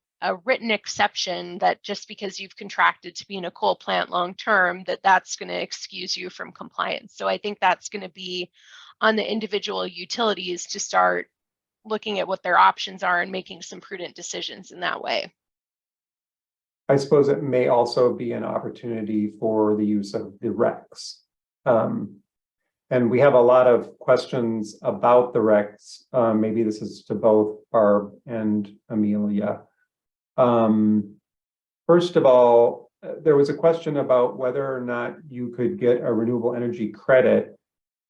written exception that just because you've contracted to be in a coal plant long term, that's going to excuse you from compliance. So I think that's going to be on the individual utilities to start looking at what their options are and making some prudent decisions in that way. I suppose it may also be an opportunity for the use of the RECs. And we have a lot of questions about the RECs. Maybe this is to both Barb and Amelia. First of all, there was a question about whether or not you could get a renewable energy credit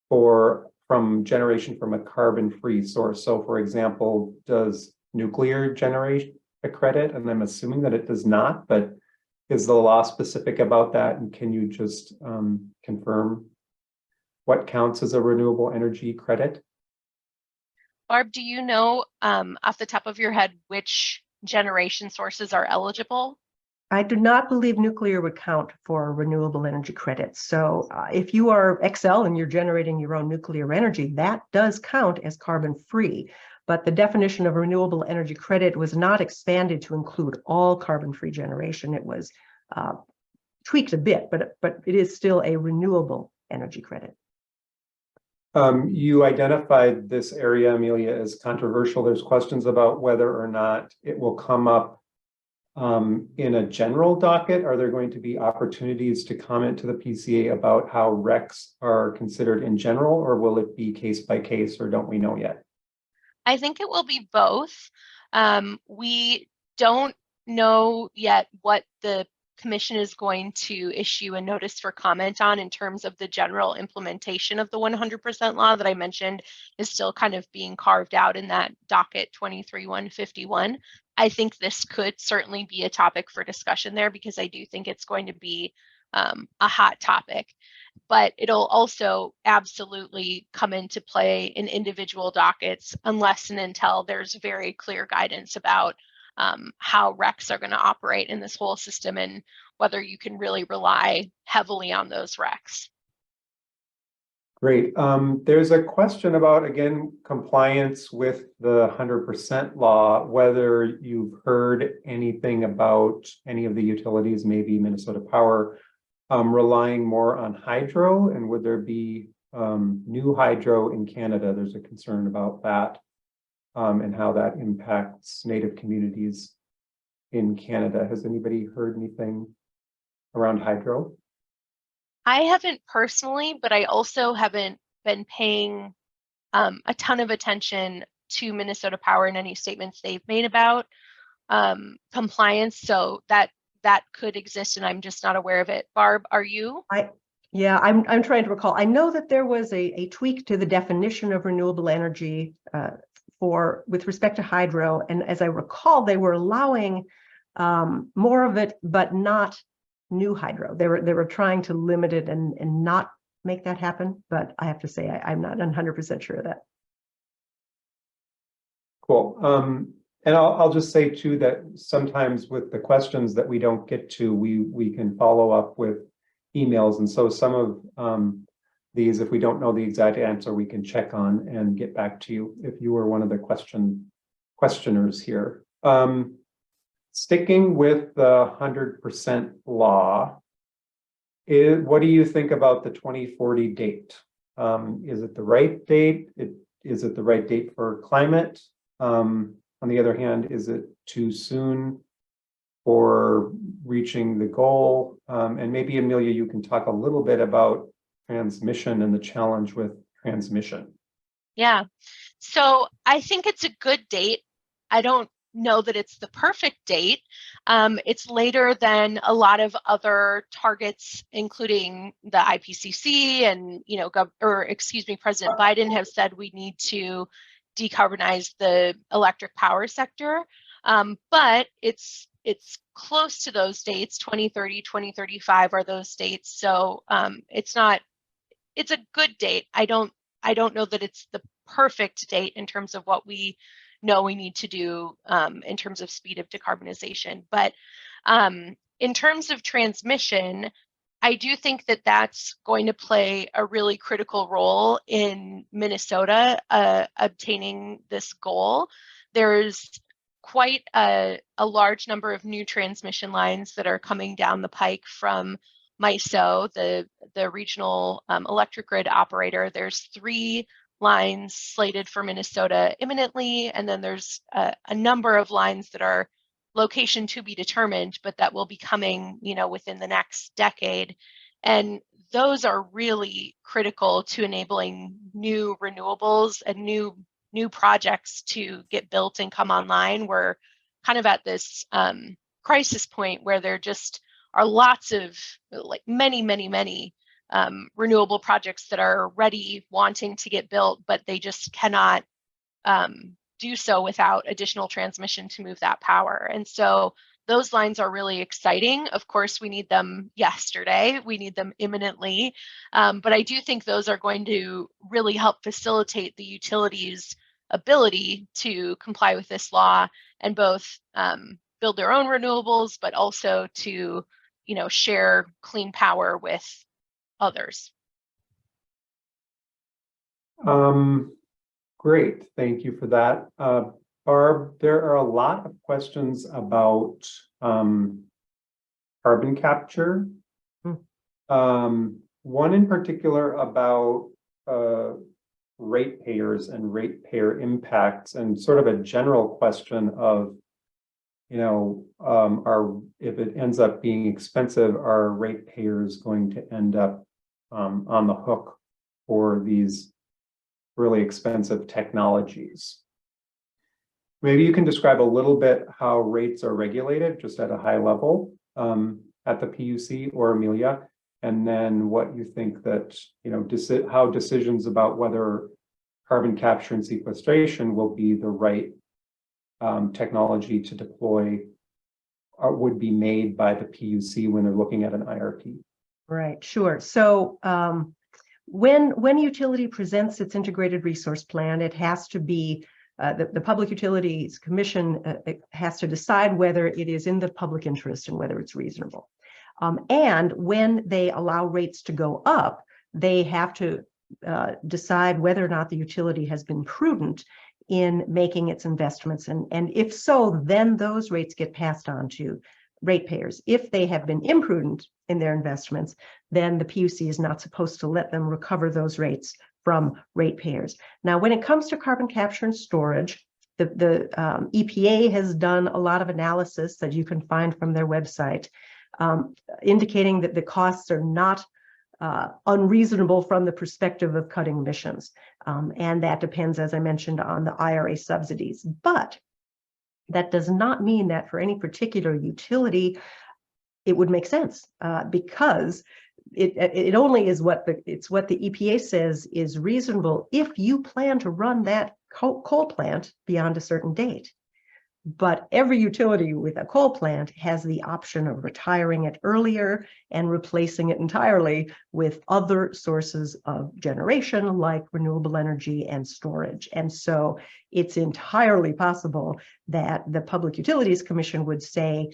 from generation from a carbon-free source. So for example, does nuclear generate a credit? And I'm assuming that it does not, but is the law specific about that? And can you just confirm what counts as a renewable energy credit? Barb, do you know off the top of your head which generation sources are eligible? I do not believe nuclear would count for renewable energy credits. So if you are Xcel and you're generating your own nuclear energy, that does count as carbon free. But the definition of renewable energy credit was not expanded to include all carbon free generation. It was tweaked a bit, but it is still a renewable energy credit. You identified this area, Amelia, as controversial. There's questions about whether or not it will come up in a general docket. Are there going to be opportunities to comment to the PCA about how RECs are considered in general, or will it be case by case, or don't we know yet? I think it will be both. We don't know yet what the Commission is going to issue a notice for comment on in terms of the general implementation of the 100% law that I mentioned is still kind of being carved out in that docket 23-151. I think this could certainly be a topic for discussion there because I do think it's going to be a hot topic, but it'll also absolutely come into play in individual dockets unless and until there's very clear guidance about how RECs are going to operate in this whole system and whether you can really rely heavily on those RECs. Great. There's a question about, again, compliance with the 100% law, whether you've heard anything about any of the utilities, maybe Minnesota Power, relying more on hydro, and would there be new hydro in Canada? There's a concern about that. And how that impacts Native communities in Canada. Has anybody heard anything around hydro? I haven't personally, but I also haven't been paying a ton of attention to Minnesota Power and any statements they've made about compliance. So that could exist, and I'm just not aware of it. Barb, are you? Yeah, I'm trying to recall. I know that there was a tweak to the definition of renewable energy with respect to hydro, and as I recall, they were allowing more of it, but not new hydro. They were trying to limit it and not make that happen. But I have to say, I'm not 100% sure of that. Cool. And I'll just say too that sometimes with the questions that we don't get to, we can follow up with emails, and so some of these, if we don't know the exact answer, we can check on and get back to you if you were one of the questioners here. Sticking with the 100% law, what do you think about the 2040 date? Is it the right date? Is it the right date for climate? On the other hand, is it too soon for reaching the goal? And maybe, Amelia, you can talk a little bit about transmission and the challenge with transmission. Yeah, so I think it's a good date. I don't know that it's the perfect date. It's later than a lot of other targets, including the IPCC and, President Biden have said we need to decarbonize the electric power sector. But it's it's close to those dates. 2030, 2035 are those dates. So it's a good date. I don't know that it's the perfect date in terms of what we know we need to do in terms of speed of decarbonization. But in terms of transmission, I do think that that's going to play a really critical role in Minnesota obtaining this goal. There's quite a large number of new transmission lines that are coming down the pike from MISO, the regional electric grid operator. There's 3 lines slated for Minnesota imminently, and then there's a number of lines that are location to be determined, but that will be coming, within the next decade. And those are really critical to enabling new renewables and new projects to get built and come online. We're kind of at this crisis point where there just are lots of, like many renewable projects that are ready, wanting to get built, but they just cannot do so without additional transmission to move that power. And so those lines are really exciting. Of course, we need them yesterday. We need them imminently. But I do think those are going to really help facilitate the utilities' ability to comply with this law and both build their own renewables, but also to, share clean power with others. Great, thank you for that. Barb, there are a lot of questions about carbon capture. One in particular about ratepayers and ratepayer impacts, and sort of a general question of, if it ends up being expensive, are ratepayers going to end up on the hook for these really expensive technologies? Maybe you can describe a little bit how rates are regulated, just at a high level at the PUC, or Amelia, and then what you think that, how decisions about whether carbon capture and sequestration will be the right technology to deploy would be made by the PUC when they're looking at an IRP. Right, sure. So when a utility presents its integrated resource plan, it has to be the Public Utilities Commission has to decide whether it is in the public interest and whether it's reasonable. And when they allow rates to go up, they have to decide whether or not the utility has been prudent in making its investments. And if so, then those rates get passed on to ratepayers. If they have been imprudent in their investments, then the PUC is not supposed to let them recover those rates from ratepayers. Now, when it comes to carbon capture and storage, the EPA has done a lot of analysis that you can find from their website, indicating that the costs are not unreasonable from the perspective of cutting emissions. And that depends, as I mentioned, on the IRA subsidies. But that does not mean that for any particular utility, it would make sense, because it only is what the EPA says is reasonable if you plan to run that coal plant beyond a certain date. But every utility with a coal plant has the option of retiring it earlier and replacing it entirely with other sources of generation like renewable energy and storage. And so it's entirely possible that the Public Utilities Commission would say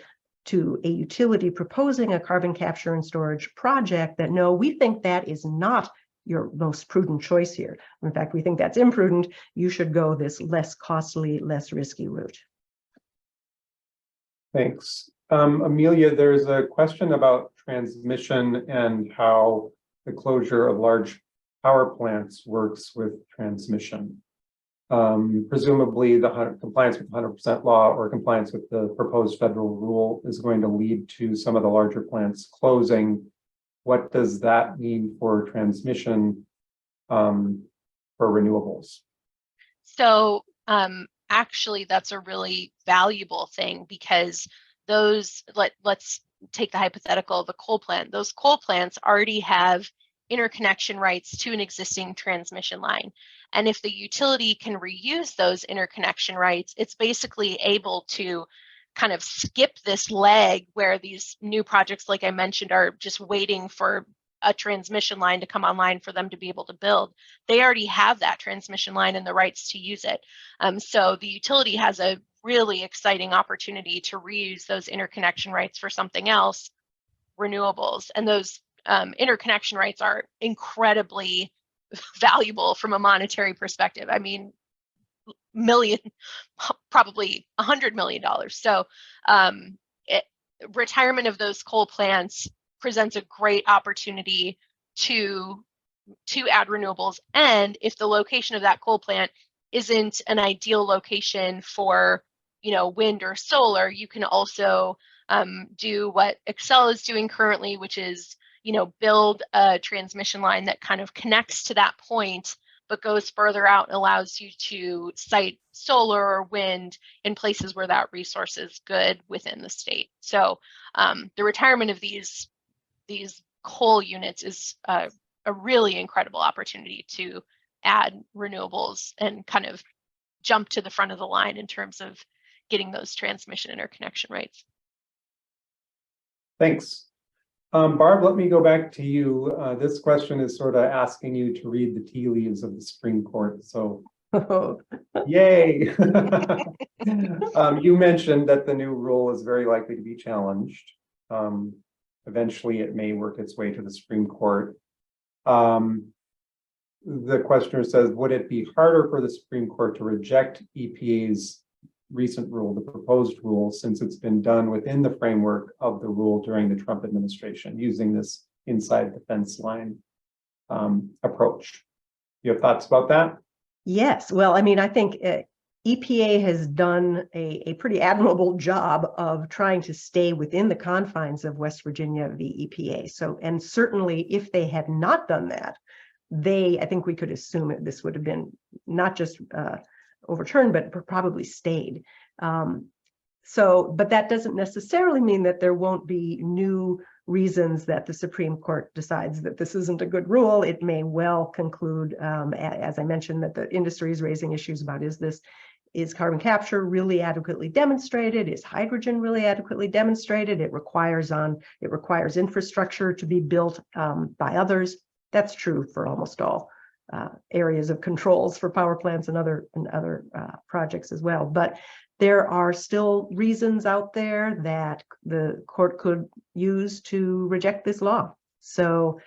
to a utility proposing a carbon capture and storage project that, no, we think that is not your most prudent choice here. In fact, we think that's imprudent. You should go this less costly, less risky route. Thanks. Amelia, there's a question about transmission and how the closure of large power plants works with transmission. Presumably the compliance with 100% law or compliance with the proposed federal rule is going to lead to some of the larger plants closing. What does that mean for transmission for renewables? So actually, that's a really valuable thing, because those, let's take the hypothetical of a coal plant. Those coal plants already have interconnection rights to an existing transmission line. And if the utility can reuse those interconnection rights, it's basically able to kind of skip this leg where these new projects, like I mentioned, are just waiting for a transmission line to come online for them to be able to build. They already have that transmission line and the rights to use it. So the utility has a really exciting opportunity to reuse those interconnection rights for something else, renewables. And those interconnection rights are incredibly valuable from a monetary perspective. I mean, probably $100 million. So retirement of those coal plants presents a great opportunity to add renewables. And if the location of that coal plant isn't an ideal location for, wind or solar, you can also do what Xcel is doing currently, which is, build a transmission line that kind of connects to that point, but goes further out and allows you to site solar or wind in places where that resource is good within the state. So the retirement of these coal units is a really incredible opportunity to add renewables and kind of jump to the front of the line in terms of getting those transmission interconnection rights. Thanks. Barb, let me go back to you. This question is sort of asking you to read the tea leaves of the Supreme Court. So, yay. You mentioned that the new rule is very likely to be challenged. Eventually, it may work its way to the Supreme Court. The questioner says, would it be harder for the Supreme Court to reject EPA's recent rule, the proposed rule, since it's been done within the framework of the rule during the Trump administration, using this inside the fence line approach? You have thoughts about that? Yes. Well, I mean, I think EPA has done a pretty admirable job of trying to stay within the confines of West Virginia v. EPA. So, and certainly if they had not done that, I think we could assume this would have been not just overturned, but probably stayed. But that doesn't necessarily mean that there won't be new reasons that the Supreme Court decides that this isn't a good rule. It may well conclude, as I mentioned, that the industry is raising issues about is carbon capture really adequately demonstrated? Is hydrogen really adequately demonstrated? It requires infrastructure to be built by others. That's true for almost all areas of controls for power plants and other projects as well. But there are still reasons out there that the court could use to reject this law. So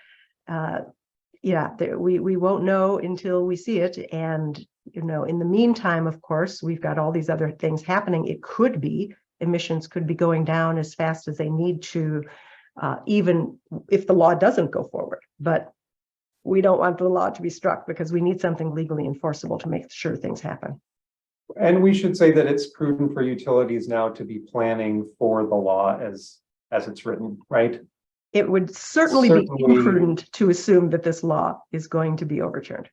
we won't know until we see it. And in the meantime, of course, we've got all these other things happening. It could be emissions could be going down as fast as they need to, even if the law doesn't go forward. But we don't want the law to be struck because we need something legally enforceable to make sure things happen. And we should say that it's prudent for utilities now to be planning for the law as it's written, right? It would certainly be imprudent to assume that this law is going to be overturned.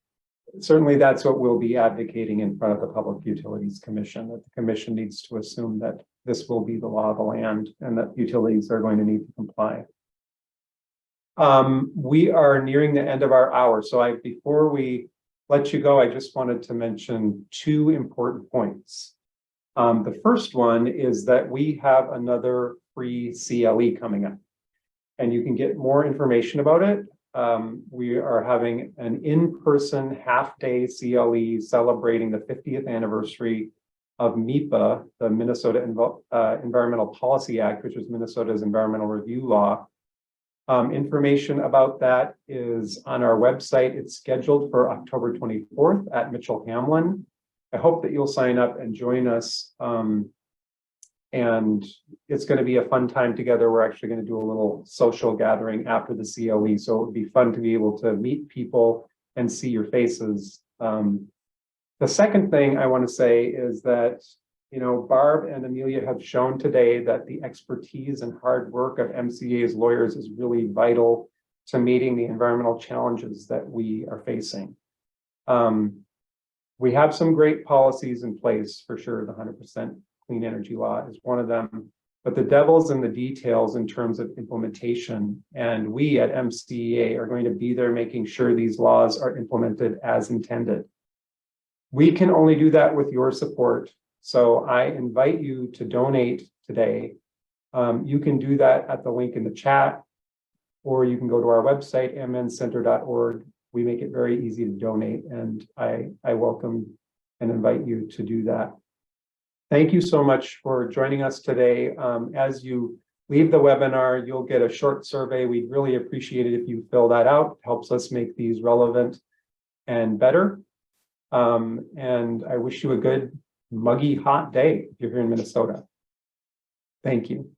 Certainly, that's what we'll be advocating in front of the Public Utilities Commission, that the commission needs to assume that this will be the law of the land and that utilities are going to need to comply. We are nearing the end of our hour. So before we let you go, I just wanted to mention two important points. The first one is that we have another free CLE coming up, and you can get more information about it. We are having an in-person half-day CLE celebrating the 50th anniversary of MEPA, the Minnesota Environmental Policy Act, which is Minnesota's environmental review law. Information about that is on our website. It's scheduled for October 24th at Mitchell Hamlin. I hope that you'll sign up and join us. And it's going to be a fun time together. We're actually going to do a little social gathering after the CLE. So it would be fun to be able to meet people and see your faces. The second thing I want to say is that, Barb and Amelia have shown today that the expertise and hard work of MCA's lawyers is really vital to meeting the environmental challenges that we are facing. We have some great policies in place for sure. The 100% clean energy law is one of them, but the devil's in the details in terms of implementation. And we at MCA are going to be there making sure these laws are implemented as intended. We can only do that with your support. So I invite you to donate today. You can do that at the link in the chat, or you can go to our website, mncenter.org. We make it very easy to donate, and I welcome and invite you to do that. Thank you so much for joining us today. As you leave the webinar, you'll get a short survey. We'd really appreciate it if you fill that out. It helps us make these relevant and better. And I wish you a good, muggy, hot day if you're here in Minnesota. Thank you.